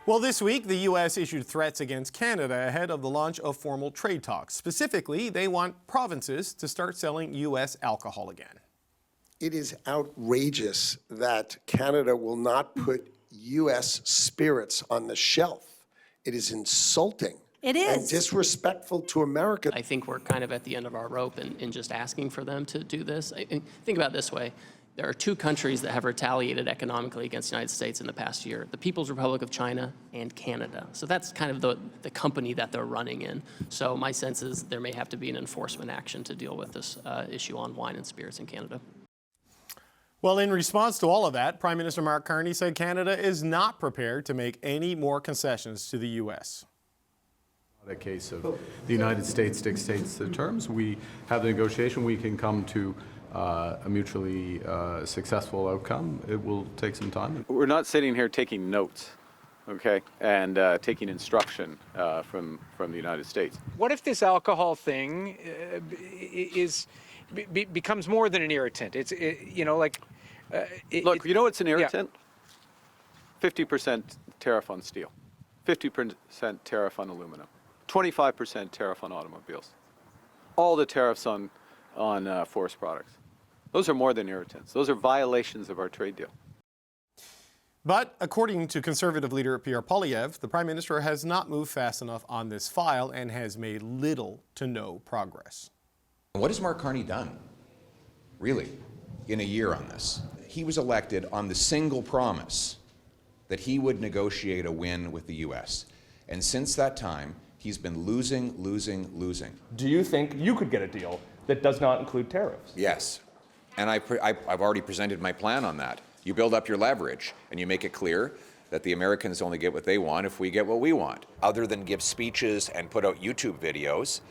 Well, this week, the U.S. issued threats against Canada ahead of the launch of formal trade talks. Specifically, they want provinces to start selling U.S. alcohol again. It is outrageous that Canada will not put U.S. spirits on the shelf. It is insulting. It is. And disrespectful to America. I think we're kind of at the end of our rope in just asking for them to do this. Think about it this way. There are two countries that have retaliated economically against the United States in the past year, the People's Republic of China and Canada. So that's kind of the company that they're running in. So my sense is there may have to be an enforcement action to deal with this issue on wine and spirits in Canada. Well, in response to all of that, Prime Minister Mark Carney said Canada is not prepared to make any more concessions to the U.S. In the case of the United States dictates the terms, we have the negotiation, we can come to a mutually successful outcome. It will take some time. We're not sitting here taking notes, okay, and taking instruction from the United States. What if this alcohol thing becomes more than an irritant? It's Look, you know what's an irritant? 50% tariff on steel, 50% tariff on aluminum, 25% tariff on automobiles, all the tariffs on forest products. Those are more than irritants. Those are violations of our trade deal. But according to Conservative leader Pierre Poilievre, the Prime Minister has not moved fast enough on this file and has made little to no progress. What has Mark Carney done, really, in a year on this? He was elected on the single promise that he would negotiate a win with the U.S. And since that time, he's been losing. Do you think you could get a deal that does not include tariffs? Yes. And I've already presented my plan on that. You build up your leverage and you make it clear that the Americans only get what they want if we get what we want. Other than give speeches and put out YouTube videos,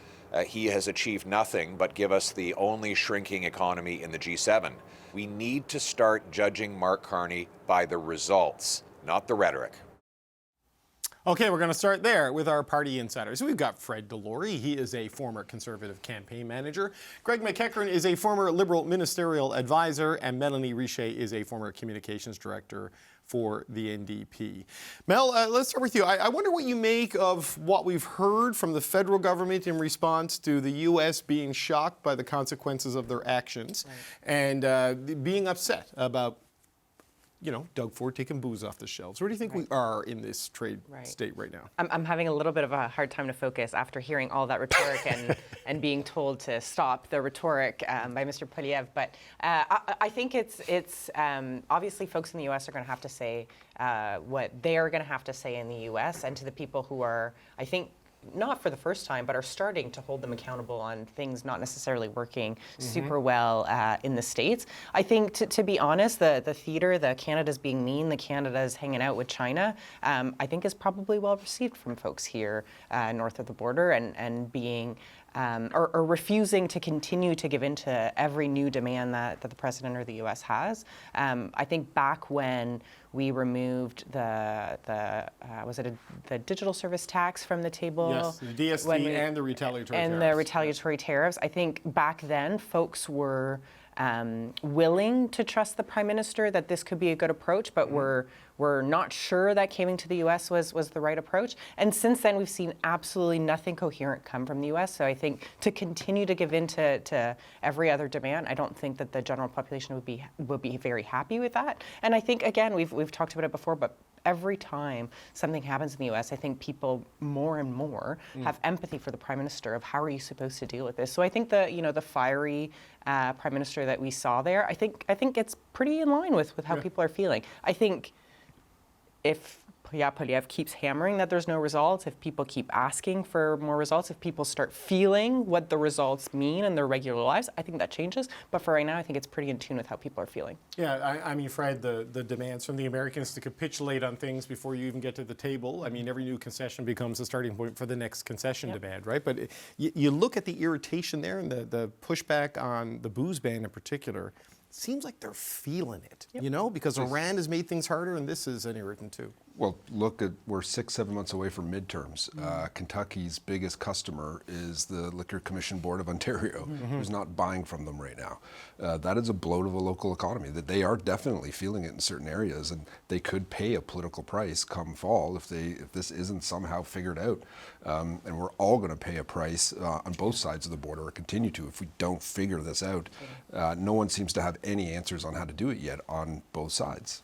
he has achieved nothing but give us the only shrinking economy in the G7. We need to start judging Mark Carney by the results, not the rhetoric. Okay, we're going to start there with our party insiders. We've got Fred Delory. He is a former Conservative campaign manager. Greg McEachern is a former Liberal ministerial advisor. And Melanie Richer is a former communications director for the NDP. Mel, let's start with you. I wonder what you make of what we've heard from the federal government in response to the U.S. being shocked by the consequences of their actions and being upset about Doug Ford taking booze off the shelves. Where do you think we are in this trade state right now? I'm having a little bit of a hard time to focus after hearing all that rhetoric and being told to stop the rhetoric by Mr. Poilievre. But I think it's obviously folks in the U.S. are going to have to say what they are going to have to say in the U.S. and to the people who are, I think, not for the first time, but are starting to hold them accountable on things not necessarily working super well in the States. I think, to be honest, the theater, the Canada's being mean, the Canada's hanging out with China, I think is probably well received from folks here north of the border and being or refusing to continue to give in to every new demand that the President or the U.S. has. I think back when we removed the digital service tax from the table. Yes, the DST and the retaliatory tariffs. And the retaliatory tariffs. I think back then folks were willing to trust the Prime Minister that this could be a good approach, but we're not sure that coming to the U.S. was the right approach. And since then, we've seen absolutely nothing coherent come from the U.S. So I think to continue to give in to every other demand, I don't think that the general population would be very happy with that. And I think, again, we've talked about it before, but every time something happens in the U.S., I think people more and more have empathy for the Prime Minister of how are you supposed to deal with this. So I think the fiery Prime Minister that we saw there, I think it's pretty in line with how people are feeling. I think if Poilievre keeps hammering that there's no results, if people keep asking for more results, if people start feeling what the results mean in their regular lives, I think that changes. But for right now, I think it's pretty in tune with how people are feeling. Yeah, I mean, Fred, the demands from the Americans to capitulate on things before you even get to the table. I mean, every new concession becomes a starting point for the next concession demand, right? But you look at the irritation there and the pushback on the booze ban in particular. Seems like they're feeling it, because Iran has made things harder, and this is an irritant too. Well, look at, we're 6-7 months away from midterms. Kentucky's biggest customer is the Liquor Commission Board of Ontario, who's not buying from them right now. That is a blow to the local economy, that they are definitely feeling it in certain areas, and they could pay a political price come fall if this isn't somehow figured out. And we're all going to pay a price on both sides of the border, or continue to, if we don't figure this out. No one seems to have any answers on how to do it yet on both sides.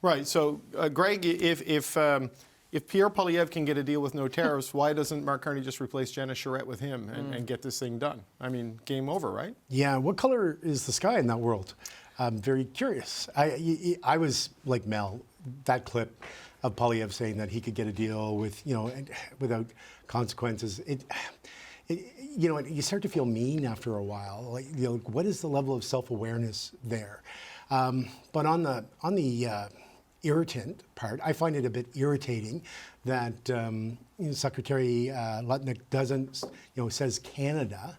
Right. So, Greg, if Pierre Poilievre can get a deal with no tariffs, why doesn't Mark Carney just replace Jenna Charette with him and get this thing done? I mean, game over, right? Yeah. What color is the sky in that world? I'm very curious. I was like Mel, that clip of Poilievre saying that he could get a deal with, without consequences. You start to feel mean after a while. Like, what is the level of self-awareness there? But on the irritant part, I find it a bit irritating that Secretary Lutnick doesn't, says Canada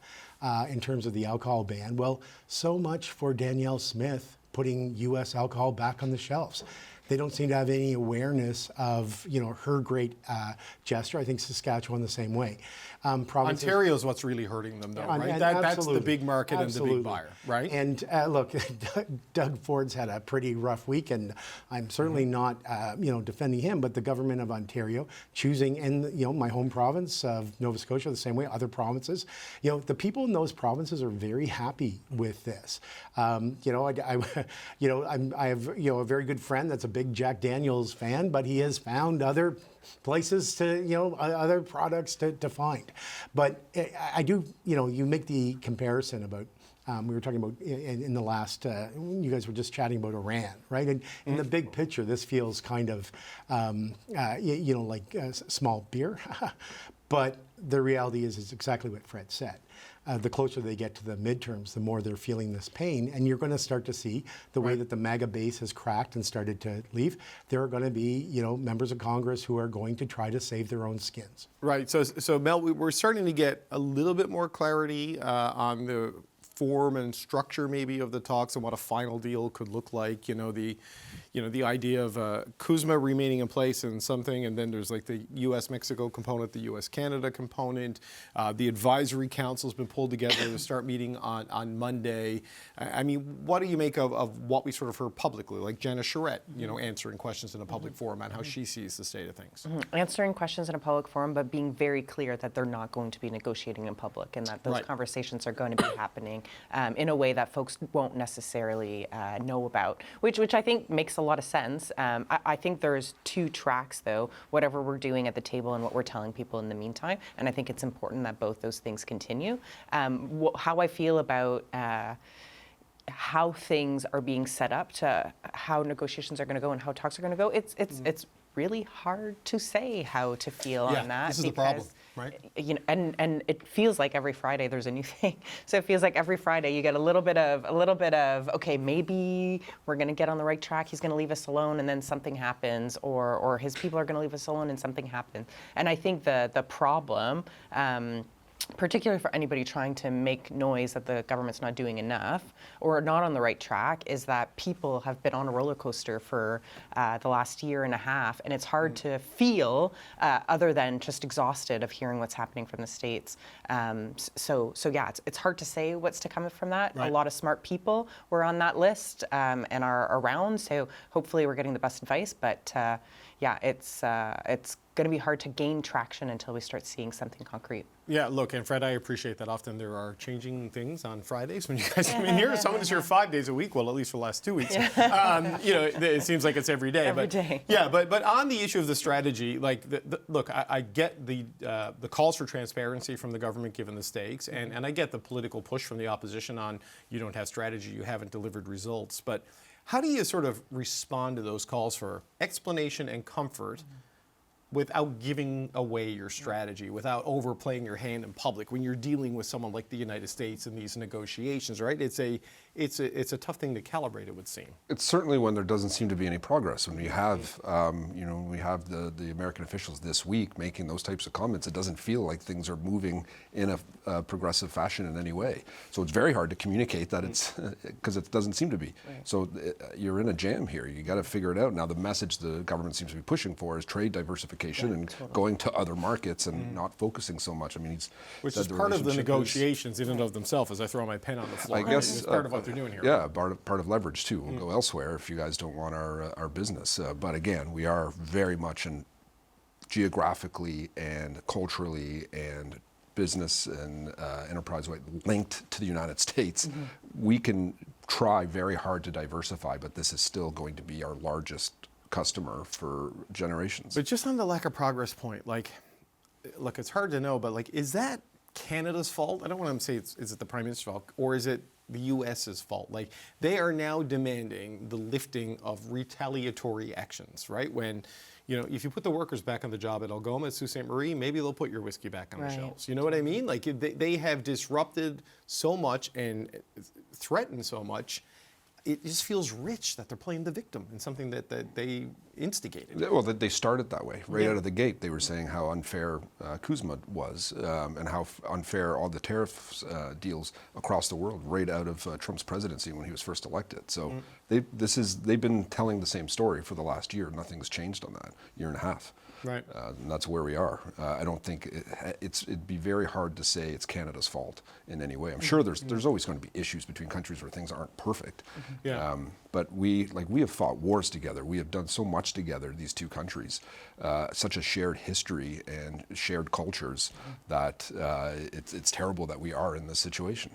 in terms of the alcohol ban. Well, so much for Danielle Smith putting U.S. alcohol back on the shelves. They don't seem to have any awareness of, her great gesture. I think Saskatchewan the same way. Ontario's what's really hurting them, though, right? That's the big market and the big buyer, right? And look, Doug Ford's had a pretty rough week, and I'm certainly not, defending him, but the government of Ontario choosing, and my home province of Nova Scotia the same way, other provinces, the people in those provinces are very happy with this. I have a very good friend that's a big Jack Daniels fan, but he has found other places to, other products to find. But I do, you make the comparison about, we were talking about in the last, you guys were just chatting about Iran, right? And in the big picture, this feels kind of, like small beer. But the reality is exactly what Fred said. The closer they get to the midterms, the more they're feeling this pain. And you're going to start to see the way that the MAGA base has cracked and started to leave. There are going to be, members of Congress who are going to try to save their own skins. Right. So Mel, we're starting to get a little bit more clarity on the form and structure maybe of the talks and what a final deal could look like. The idea of CUSMA remaining in place and something, and then there's like the U.S.-Mexico component, the U.S.-Canada component. The advisory council's been pulled together to start meeting on Monday. I mean, what do you make of what we sort of heard publicly, like Jenna Charette, answering questions in a public forum on how she sees the state of things? Answering questions in a public forum, but being very clear that they're not going to be negotiating in public, and that those conversations are going to be happening in a way that folks won't necessarily know about, which I think makes a lot of sense. I think there's two tracks, though, whatever we're doing at the table and what we're telling people in the meantime, and I think it's important that both those things continue. How I feel about how things are being set up to how negotiations are going to go and how talks are going to go, it's really hard to say how to feel on that. This is the problem, right? And it feels like every Friday there's a new thing. So it feels like every Friday you get a little bit of okay, maybe we're going to get on the right track. He's going to leave us alone, and then something happens, or his people are going to leave us alone, and something happens. And I think the problem, particularly for anybody trying to make noise that the government's not doing enough or not on the right track, is that people have been on a roller coaster for the last year and a half, and it's hard to feel other than just exhausted of hearing what's happening from the States. So yeah, it's hard to say what's to come from that. A lot of smart people were on that list and are around, so hopefully we're getting the best advice, but yeah, it's going to be hard to gain traction until we start seeing something concrete. Yeah, look, and Fred, I appreciate that often there are changing things on Fridays when you guys come in here. Someone is here 5 days a week, well, at least for the last 2 weeks. It seems like it's every day. Every day. Yeah, but on the issue of the strategy, like, look, I get the calls for transparency from the government given the stakes, and I get the political push from the opposition on you don't have strategy, you haven't delivered results. But how do you sort of respond to those calls for explanation and comfort without giving away your strategy, without overplaying your hand in public when you're dealing with someone like the United States in these negotiations, right? It's a tough thing to calibrate, it would seem. It's certainly when there doesn't seem to be any progress. When we have, we have the American officials this week making those types of comments, it doesn't feel like things are moving in a progressive fashion in any way. So it's very hard to communicate that it's, because it doesn't seem to be. Right. So you're in a jam here. You got to figure it out. Now the message the government seems to be pushing for is trade diversification and going to other markets and not focusing so much. I mean, which is part of the negotiations in and of themselves. As I throw my pen on the floor, I guess it's part of what they're doing here. Yeah, part of leverage too. We'll go elsewhere if you guys don't want our business. But again, we are very much geographically and culturally and business and enterprise-wide linked to the United States. We can try very hard to diversify, but this is still going to be our largest customer for generations. But just on the lack of progress point, like, look, it's hard to know, but like, is that Canada's fault? I don't want to say is it the Prime Minister's fault, or is it the U.S.'s fault? Like, they are now demanding the lifting of retaliatory actions, right? When, if you put the workers back on the job at Algoma, at Sault Ste. Marie, maybe they'll put your whiskey back on the shelves. You know what I mean? Like, they have disrupted so much and threatened so much. It just feels rich that they're playing the victim in something that they instigated. Well, they started that way. Right out of the gate, they were saying how unfair CUSMA was and how unfair all the tariff deals across the world right out of Trump's presidency when he was first elected. So they've been telling the same story for the last year. Nothing's changed on that, year and a half. Right. And that's where we are. I don't think it'd be very hard to say it's Canada's fault in any way. I'm sure there's always going to be issues between countries where things aren't perfect. Yeah. But we have fought wars together. We have done so much together, these two countries, such a shared history and shared cultures that it's terrible that we are in this situation.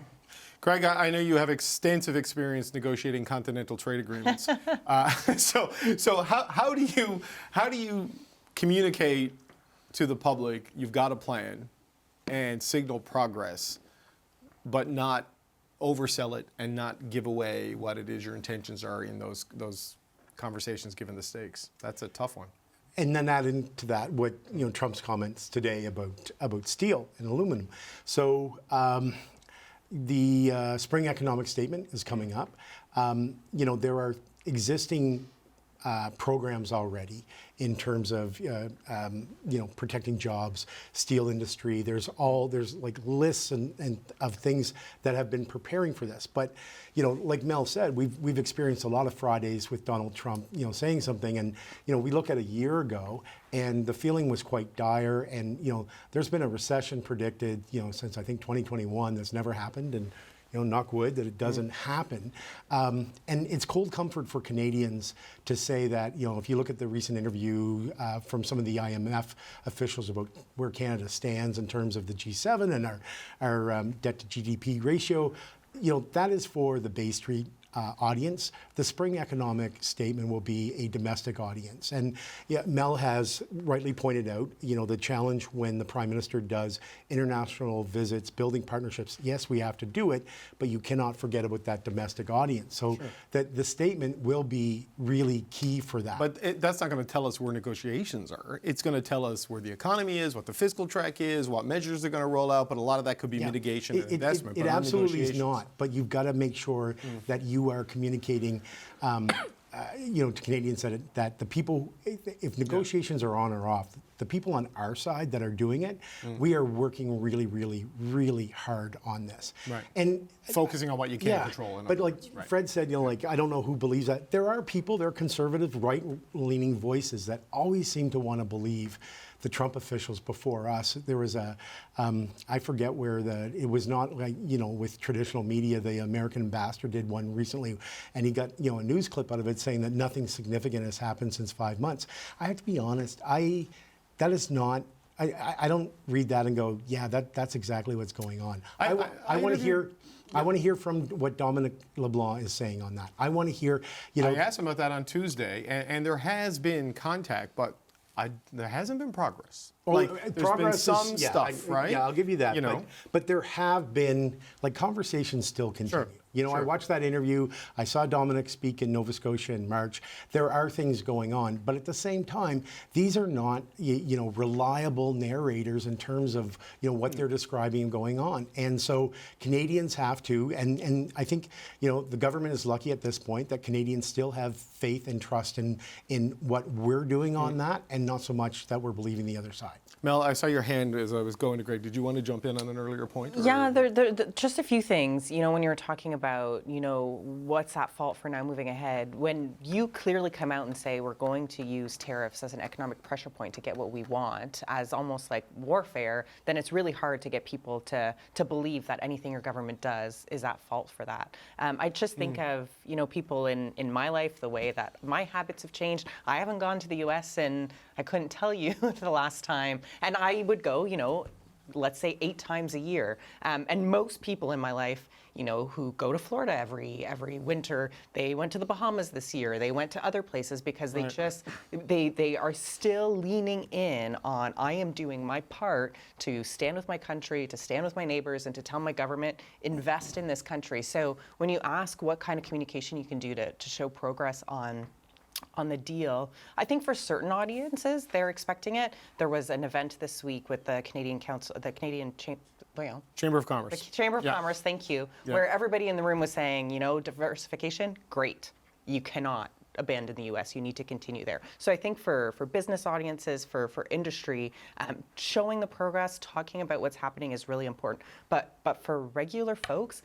Craig, I know you have extensive experience negotiating continental trade agreements. So how do you communicate to the public you've got a plan and signal progress, but not oversell it and not give away what it is your intentions are in those conversations given the stakes? That's a tough one. And then add into that what Trump's comments today about steel and aluminum. So the spring economic statement is coming up. There are existing programs already in terms of protecting jobs, steel industry. There's like lists and of things that have been preparing for this. But like Mel said, we've experienced a lot of Fridays with Donald Trump, saying something, and we look at a year ago, and the feeling was quite dire. And there's been a recession predicted, since I think 2021. That's never happened, and knock wood that it doesn't happen. And it's cold comfort for Canadians to say that, if you look at the recent interview from some of the IMF officials about where Canada stands in terms of the G7 and our debt to GDP ratio, that is for the Bay Street audience. The spring economic statement will be a domestic audience. And Mel has rightly pointed out, the challenge when the Prime Minister does international visits, building partnerships. Yes, we have to do it, but you cannot forget about that domestic audience. So that the statement will be really key for that. But that's not going to tell us where negotiations are. It's going to tell us where the economy is, what the fiscal track is, what measures they're going to roll out, but a lot of that could be mitigation and investment. It absolutely is not, but you've got to make sure that you are communicating to Canadians that the people, if negotiations are on or off, the people on our side that are doing it, we are working really, really, really hard on this. Right. And focusing on what you can control. But like Fred said, I don't know who believes that. There are people, there are conservative, right-leaning voices that always seem to want to believe the Trump officials before us. There was I forget where it was not like, with traditional media, the American ambassador did one recently, and he got, a news clip out of it saying that nothing significant has happened since 5 months. I have to be honest, that is not, I don't read that and go, yeah, that's exactly what's going on. I want to hear, I want to hear from what Dominic LeBlanc is saying on that. I want to hear, I asked him about that on Tuesday, and there has been contact, but there hasn't been progress. Well, there's progress been some stuff, right? Yeah, I'll give you that. But there have been, conversations still continue. You know, I watched that interview. I saw Dominic speak in Nova Scotia in March. There are things going on, but at the same time, these are not, you know, reliable narrators in terms of, you know, what they're describing and going on. And so Canadians have to, and I think, you know, the government is lucky at this point that Canadians still have faith and trust in what we're doing on that, and not so much that we're believing the other side. Mel, I saw your hand as I was going to Greg. Did you want to jump in on an earlier point? Or? Yeah, just a few things. You know, when you were talking about, you know, what's at fault for now moving ahead, when you clearly come out and say we're going to use tariffs as an economic pressure point to get what we want, as almost like warfare, then it's really hard to get people to believe that anything your government does is at fault for that. I just think of, you know, people in my life, the way that my habits have changed. I haven't gone to the U.S. and I couldn't tell you the last time. And I would go, you know, let's say 8 times a year. And most people in my life, you know, who go to Florida every winter, they went to the Bahamas this year, they went to other places because they just, they are still leaning in on, I am doing my part to stand with my country, to stand with my neighbors, and to tell my government, invest in this country. So when you ask what kind of communication you can do to show progress on the deal, I think for certain audiences, they're expecting it. There was an event this week with the Canadian Council, the Canadian Chamber of Commerce. The Chamber of Commerce, thank you, where everybody in the room was saying, you know, diversification, great. You cannot abandon the U.S. You need to continue there. So I think for business audiences, for industry, showing the progress, talking about what's happening is really important. But for regular folks,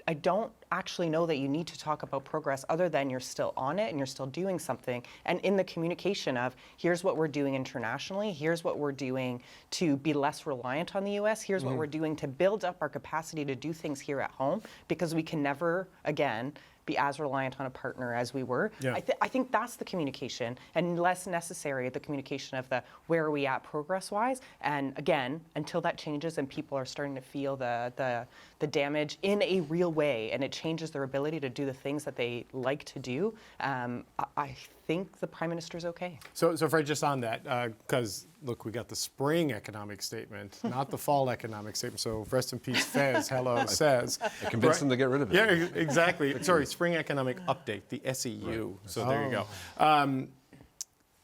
I don't actually know that you need to talk about progress other than you're still on it and you're still doing something. And in the communication of, here's what we're doing internationally, here's what we're doing to be less reliant on the U.S., here's what we're doing to build up our capacity to do things here at home, because we can never, again, be as reliant on a partner as we were. Yeah. I think that's the communication, and less necessary the communication of the where are we at progress-wise. And again, until that changes and people are starting to feel the damage in a real way, and it changes their ability to do the things that they like to do, I think the Prime Minister's okay. So Fred, just on that, because look, we got the spring economic statement, not the fall economic statement. So rest in peace, Fez. Hello, says. I convinced them to get rid of it. Yeah, exactly. Sorry, spring economic update, the SEU. Right. So there you go.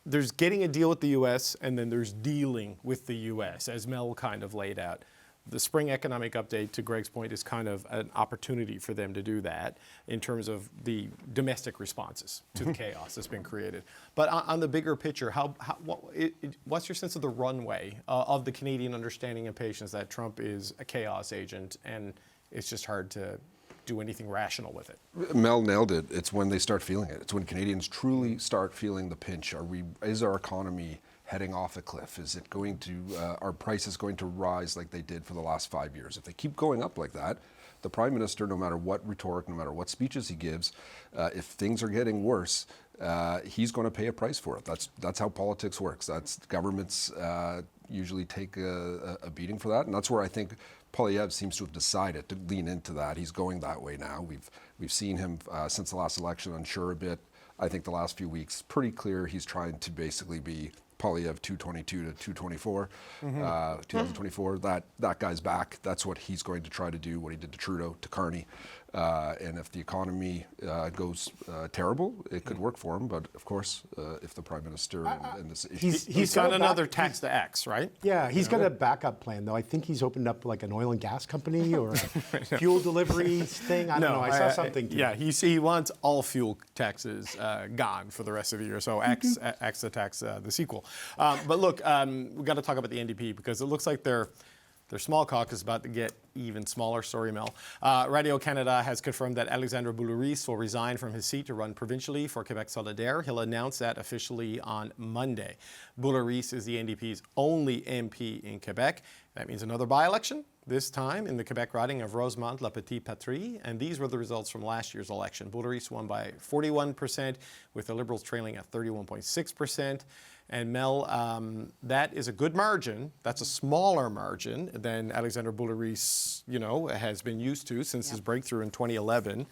There's getting a deal with the U.S. and then there's dealing with the U.S., as Mel kind of laid out. The spring economic update, to Greg's point, is kind of an opportunity for them to do that in terms of the domestic responses to the chaos that's been created. But on the bigger picture, what's your sense of the runway of the Canadian understanding and patience that Trump is a chaos agent and it's just hard to do anything rational with it? Mel nailed it. It's when they start feeling it. It's when Canadians truly start feeling the pinch. Is our economy heading off a cliff? Is it going to, are prices going to rise like they did for the last 5 years? If they keep going up like that, the Prime Minister, no matter what rhetoric, no matter what speeches he gives, if things are getting worse, he's going to pay a price for it. That's how politics works. That's governments usually take a beating for that, and that's where I think Poilievre seems to have decided to lean into that. He's going that way now. We've seen him since the last election unsure a bit. I think the last few weeks pretty clear he's trying to basically be Poilievre 222 to 224, 2024. That guy's back. That's what he's going to try to do, what he did to Trudeau, to Carney. And if the economy goes terrible, it could work for him. But of course, if the Prime Minister and this issue... He's got another tax to X, right? Yeah, he's got a backup plan, though. I think he's opened up like an oil and gas company or a fuel delivery thing. I don't know. I saw something. Yeah, he wants all fuel taxes gone for the rest of the year. So X the tax, the sequel. But look, we've got to talk about the NDP because it looks like their small caucus is about to get even smaller. Sorry, Mel. Radio-Canada has confirmed that Alexandre Boulerice will resign from his seat to run provincially for Québec Solidaire. He'll announce that officially on Monday. Boulerice is the NDP's only MP in Quebec. That means another by-election, this time in the Quebec riding of Rosemont-la-Petite-Patrie. And these were the results from last year's election. Boulerice won by 41%, with the Liberals trailing at 31.6%. And Mel, that is a good margin. That's a smaller margin than Alexandre Boulerice, has been used to since his breakthrough in 2011.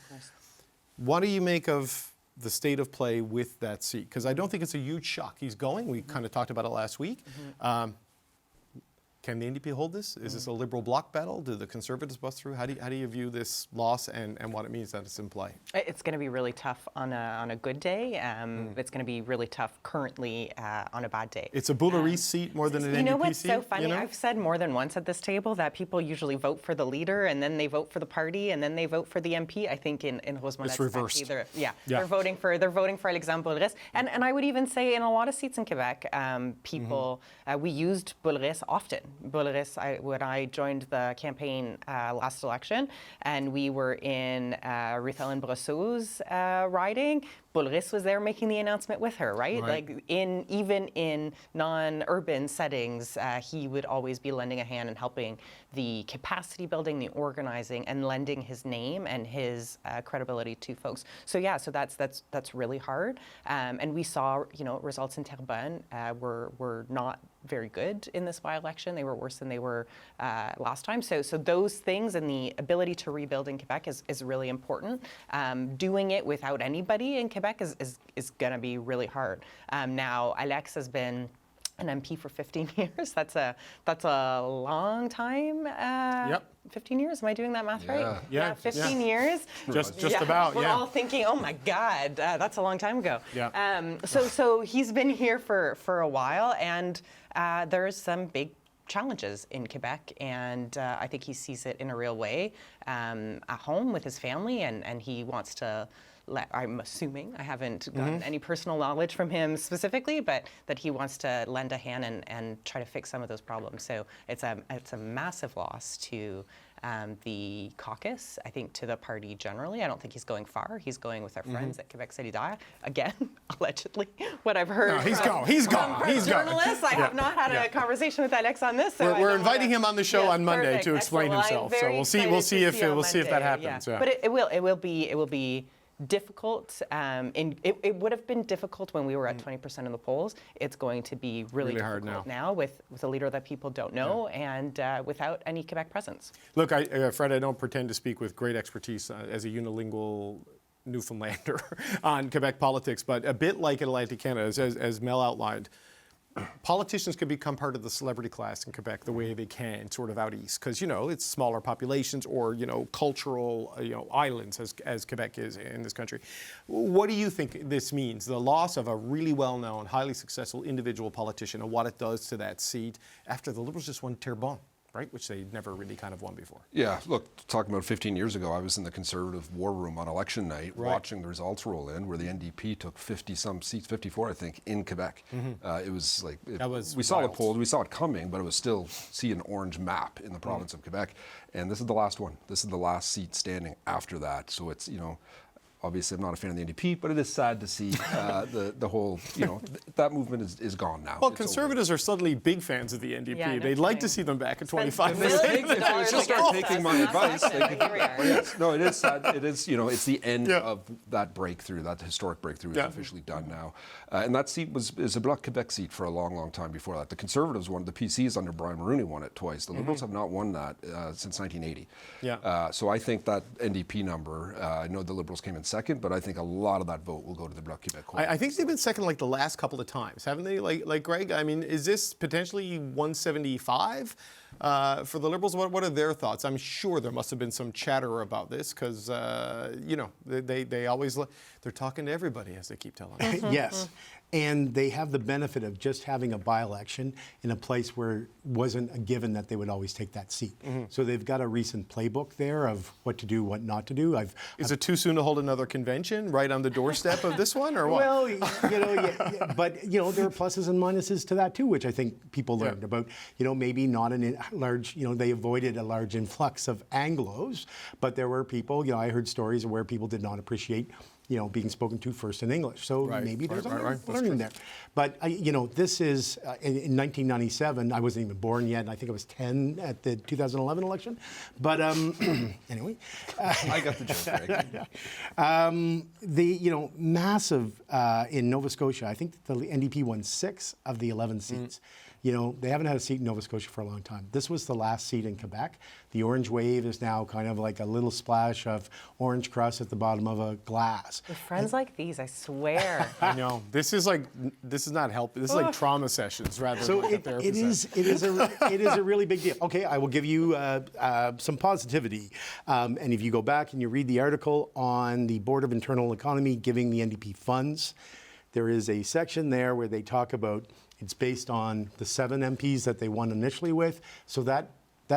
What do you make of the state of play with that seat? Because I don't think it's a huge shock. He's going. We kind of talked about it last week. Can the NDP hold this? Is this a Liberal bloc battle? Do the Conservatives bust through? How do you view this loss and what it means that it's in play? It's going to be really tough on a good day. It's going to be really tough currently on a bad day. It's a Boulerice seat more than an NDP seat. You know what's so funny? You know? I've said more than once at this table that people usually vote for the leader and then they vote for the party and then they vote for the MP. I think in Rosemont, it's reversed. They're voting for Alexandre Boulerice. And I would even say in a lot of seats in Quebec, people we used Boulerice often. Boulerice, when I joined the campaign last election, and we were in Rethel and Brosseux's riding, Boulerice was there making the announcement with her, right? Like even in non-urban settings, he would always be lending a hand and helping the capacity building, the organizing, and lending his name and his credibility to folks. So that's really hard. And we saw, results in Terrebonne were not very good in this by-election. They were worse than they were last time. So those things and the ability to rebuild in Quebec is really important. Doing it without anybody in Quebec is going to be really hard. Now, Alex has been an MP for 15 years. That's a long time. 15 years. Am I doing that math right? Yeah. 15 years. Just about. We're all thinking, oh my God, that's a long time ago. Yeah. So he's been here for a while, and there's some big challenges in Quebec, and I think he sees it in a real way at home with his family, and he wants to. I'm assuming, I haven't gotten any personal knowledge from him specifically, but that he wants to lend a hand and try to fix some of those problems. So it's a massive loss to the caucus, I think to the party generally. I don't think he's going far. He's going with our friends at Quebec Solidaire. Again, allegedly, what I've heard He's gone. Journalists. I have not had a conversation with Alex on this. So we're inviting him on the show on Monday to explain himself. So we'll see if that happens. Yeah. But it will be difficult. It would have been difficult when we were at 20% in the polls. It's going to be really hard difficult now with a leader that people don't know and without any Quebec presence. Look, Fred, I don't pretend to speak with great expertise as a unilingual Newfoundlander on Quebec politics, but a bit like Atlantic Canada, as Mel outlined, politicians can become part of the celebrity class in Quebec the way they can sort of out east because, it's smaller populations or, cultural, islands as Quebec is in this country. What do you think this means, the loss of a really well-known, highly successful individual politician and what it does to that seat after the Liberals just won Terrebonne? Right, which they never really kind of won before. Yeah, look, talking about 15 years ago, I was in the Conservative war room on election night watching the results roll in where the NDP took 50-some seats, 54, I think, in Quebec. It was like, we saw the polls, we saw it coming, but it was still an orange map in the province of Quebec. And this is the last one. This is the last seat standing after that. So it's, obviously, I'm not a fan of the NDP, but it is sad to see the whole, that movement is gone now. Well, Conservatives are suddenly big fans of the NDP. Yeah, They'd like to see them back at 25%. If they just start taking my advice, no, it is sad. It is, it's the end of that breakthrough. That historic breakthrough is officially done now. And that seat is a Bloc Quebec seat for a long, long time before that. The Conservatives won, the PCs under Brian Mulroney won it twice. The Liberals have not won that since 1980. So I think that NDP number, I know the Liberals came in second, but I think a lot of that vote will go to the Bloc Quebec. I think they've been second like the last couple of times, haven't they? Like Greg, I mean, is this potentially 175 for the Liberals? What are their thoughts? I'm sure there must have been some chatter about this because, they always, they're talking to everybody, as they keep telling us. Yes. And they have the benefit of just having a by-election in a place where it wasn't a given that they would always take that seat. So they've got a recent playbook there of what to do, what not to do. Is it too soon to hold another convention right on the doorstep of this one, or what? Well, but there are pluses and minuses to that too, which I think people learned about. Maybe not a large, they avoided a large influx of Anglos, but there were people, I heard stories where people did not appreciate being spoken to first in English. So maybe there's a learning there. But, this is, in 1997, I wasn't even born yet, and I think I was 10 at the 2011 election. But anyway. I got the joke, Greg. Massive in Nova Scotia, I think the NDP won 6 of the 11 seats. You know, they haven't had a seat in Nova Scotia for a long time. This was the last seat in Quebec. The orange wave is now kind of like a little splash of orange crust at the bottom of a glass. With friends like these, I swear. I know. This is not helping. This is like trauma sessions rather than like a therapy session. it is a really big deal. Okay, I will give you some positivity. And if you go back and you read the article on the Board of Internal Economy giving the NDP funds, there is a section there where they talk about it's based on the 7 MPs that they won initially with, so that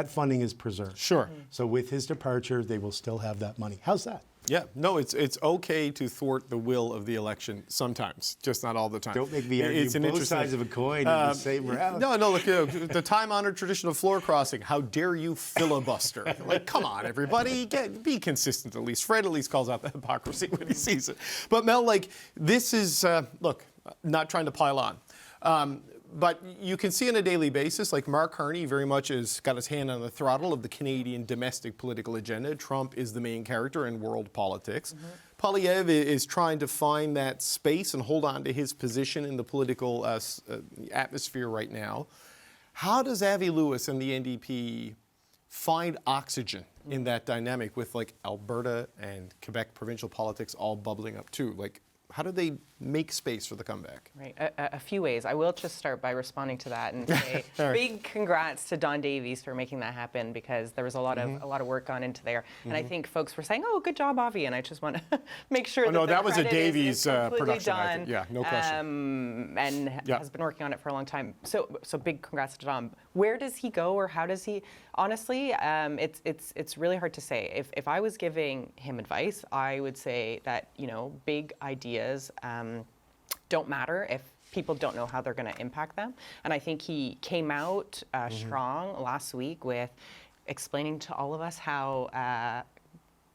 funding is preserved. Sure. So with his departure, they will still have that money. How's that? Yeah, no, it's okay to thwart the will of the election sometimes, just not all the time. Don't make me argue both sides of a coin in the same round. No, look, the time-honored tradition of floor crossing. How dare you filibuster? Like, come on, everybody, be consistent at least. Fred at least calls out the hypocrisy when he sees it. But Mel, like, this is, look, not trying to pile on. But you can see on a daily basis, like Mark Carney very much has got his hand on the throttle of the Canadian domestic political agenda. Trump is the main character in world politics. Poilievre is trying to find that space and hold on to his position in the political atmosphere right now. How does Avi Lewis and the NDP find oxygen in that dynamic with like Alberta and Quebec provincial politics all bubbling up too? Like, how do they make space for the comeback? Right, a few ways. I will just start by responding to that and say big congrats to Don Davies for making that happen, because there was a lot of work gone into there. And I think folks were saying, "Oh, good job, Avi," and I just want to make sure that was a Davies production. Done, I think. Yeah, no question. And has been working on it for a long time. So big congrats to Don. Where does he go, or how does he? Honestly, it's really hard to say. If I was giving him advice, I would say that big ideas don't matter if people don't know how they're going to impact them. And I think he came out strong last week with explaining to all of us how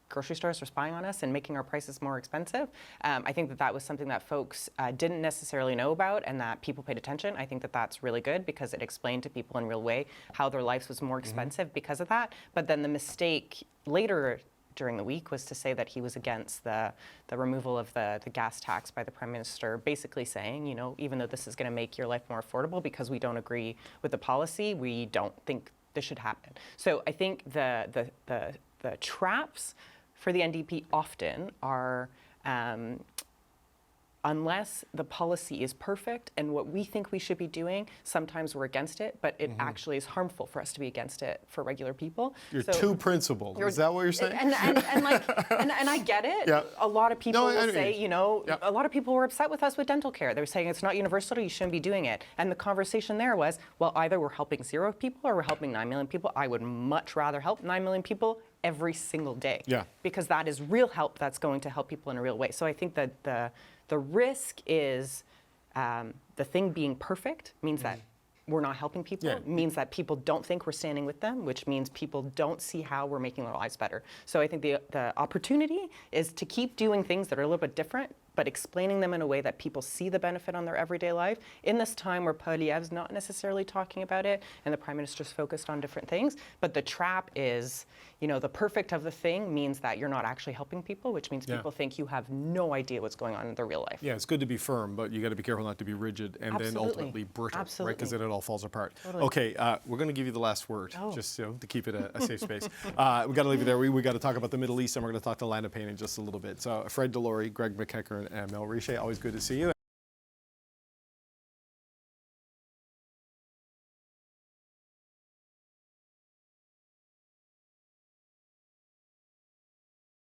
grocery stores are spying on us and making our prices more expensive. I think that was something that folks didn't necessarily know about, and that people paid attention. I think that that's really good, because it explained to people in real way how their lives was more expensive because of that. But then the mistake later during the week was to say that he was against the removal of the gas tax by the Prime Minister, basically saying, even though this is going to make your life more affordable, because we don't agree with the policy, we don't think this should happen. So I think the traps for the NDP often are unless the policy is perfect and what we think we should be doing, sometimes we're against it, but it actually is harmful for us to be against it for regular people. You're too principled. Is that what you're saying? And I get it. Yeah. A lot of people will say, Yeah. a lot of people were upset with us with dental care. They were saying it's not universal, you shouldn't be doing it. And the conversation there was, well, either we're helping 0 people or we're helping 9 million people. I would much rather help 9 million people every single day. Yeah. Because that is real help that's going to help people in a real way. So I think that the risk is the thing being perfect means that we're not helping people, means that people don't think we're standing with them, which means people don't see how we're making their lives better. So I think the opportunity is to keep doing things that are a little bit different, but explaining them in a way that people see the benefit on their everyday life. In this time where Poilievre's not necessarily talking about it and the Prime Minister's focused on different things, but the trap is, the perfect of the thing means that you're not actually helping people, which means people think you have no idea what's going on in their real life. Yeah, it's good to be firm, but you got to be careful not to be rigid and then ultimately brittle, right? Because then it all falls apart. Totally. Okay, we're going to give you the last word, just to keep it a safe space. We got to leave it there. We got to talk about the Middle East, and we're going to talk to Lana Payne in just a little bit. So Fred Delory, Greg McEachern, and Mel Riche, always good to see you.